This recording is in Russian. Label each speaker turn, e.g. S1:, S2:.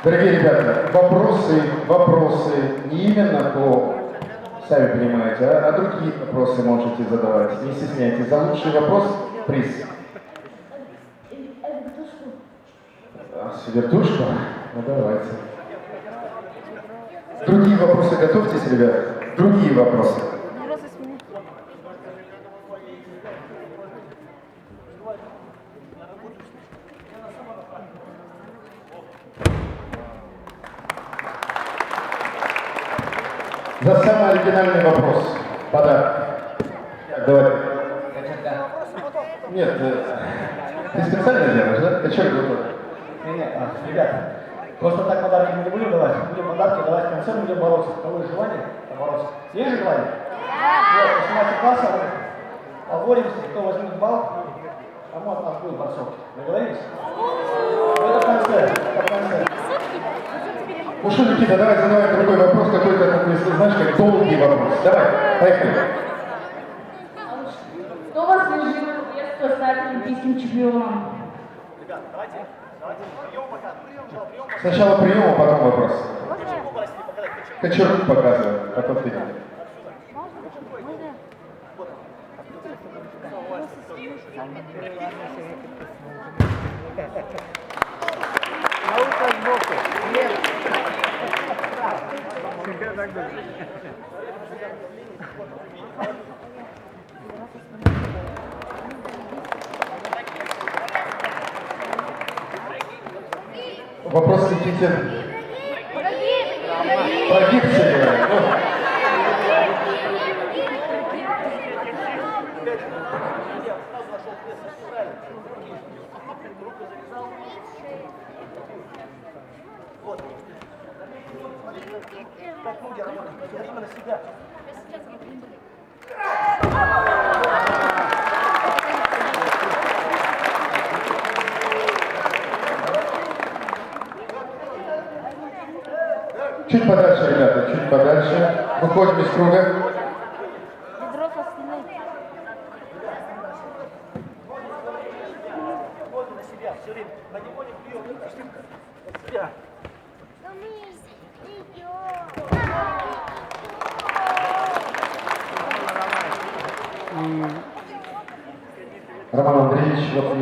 S1: Дорогие ребята, вопросы не именно по, сами понимаете, а другие вопросы можете задавать. Не стесняйтесь. За лучший вопрос приз. Вертушку? Ну давайте. Другие вопросы готовьтесь, ребят. Другие вопросы. За самый оригинальный вопрос. Подарок. Давай. Нет, ты специально делаешь, да? Ты что готов?
S2: Нет, ребята, просто так подарки мы не будем давать. Будем подарки давать в конце, будем бороться. Кого есть желание, побороться. Есть желание? Вот, после мастер-класса мы поборемся, кто возьмет балл, кому от нас будет борцов. Договорились? Это в конце, это в конце.
S1: Ну что, Никита, давай задавай другой вопрос, какой-то такой, знаешь, как долгий вопрос. Давай, поехали.
S3: Кто вас решил в детство стать олимпийским чемпионом?
S2: Ребят, давайте прием пока.
S1: Сначала прием, а потом вопрос. Кочергу показывай, потом ты.
S4: Наука сбоку. Всегда так было.
S1: Вопрос Никите. Про гипсы.
S2: Вот. Как ноги работают, все время на себя.
S1: Чуть подальше, ребята, чуть подальше. Выходим из круга.
S3: Бедро со спины.
S2: На себя, все время. На него не прием. Себя.
S1: Роман Андреевич, вот